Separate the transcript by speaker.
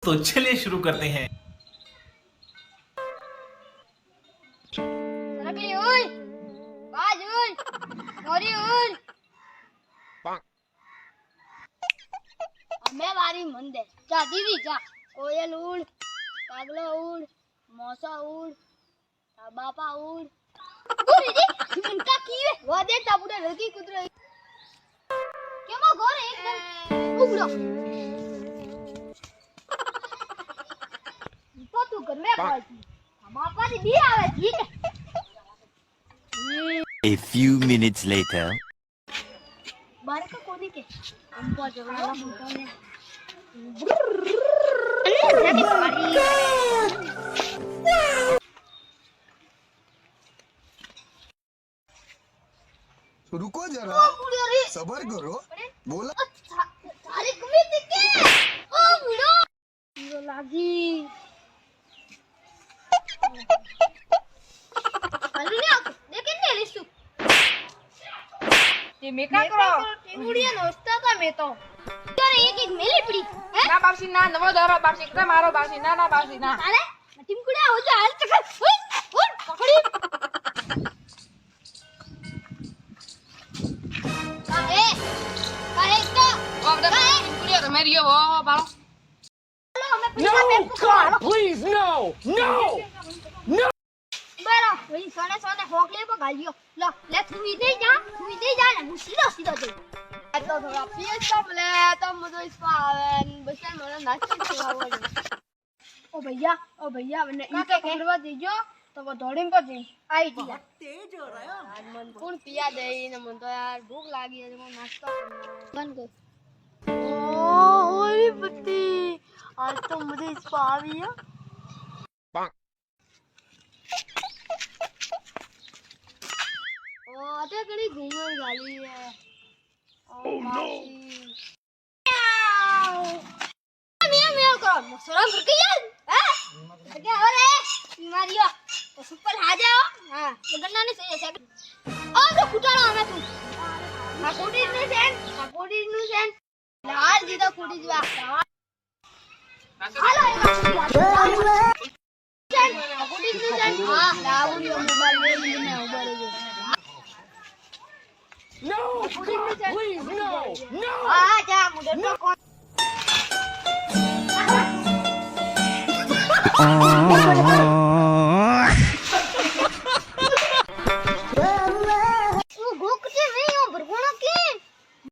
Speaker 1: तो चलिए शुरू करते हैं।
Speaker 2: सरकली उल, बाज उल, मोरी उल। मैं वारी मंदे जा दीदी जा कोयल उड़ कागलो उड़ मौसा उड़ बापा उड़ गोरी दी उनका की है वो दे ताबुड़े लड़की कुदरे क्यों मो गोरे एकदम उगड़ो तो तू घर में पहुंची बापा दी भी आवे ठीक है।
Speaker 3: A few minutes later.
Speaker 2: बारे का कोनी के हमको जगला मुंतो ने
Speaker 4: रुको जरा सबर करो बोला
Speaker 2: थारी कमी दिखे ओ बुढ़ो यो लागी अरे ने देखे ने लिसु
Speaker 5: ये मेका करो
Speaker 2: टीमुड़िया नोस्ता का मैं तो तेरे एक मेली पड़ी है
Speaker 5: ना बापसी ना नवो दरो बापसी का मारो बापसी ना बापसी ना
Speaker 2: अरे टीमुड़िया हो जा हाल तक उन पकड़ी
Speaker 5: अब दे पुलिया तो मेरी वो बालो
Speaker 2: No, God, please, no. बरा वही सोने सोने होकले पर गालियो लो ले तू इधर जा ना सीधा दे तो थोड़ा पीस सब ले तो मुझे इस पावन बस मेरा नाच के ओ भैया मैंने इनके पकड़वा दीजो तो वो दौड़ीन पर जी आई दिया तेज हो रहा है आज मन कौन पिया दे न मन तो यार भूख लागी है मैं नाश्ता बन गई ओ ओरी पत्ती आज तो मुझे इस पावी है ओ आते कड़ी घूमर गाली है ओ नो मियां करो मसरा करके यार हैं क्या हो रे बीमारियों तो सुपर आ जाओ हां ये गन्ना नहीं सही है और तो फुटाना हमें तू ना कोडी नु सेन लाल जी तो कोडी जवा हालो कोडी नु सेन हां लावुलियो मोबाइल में उबरे No, please, no. आ जा मुझे तो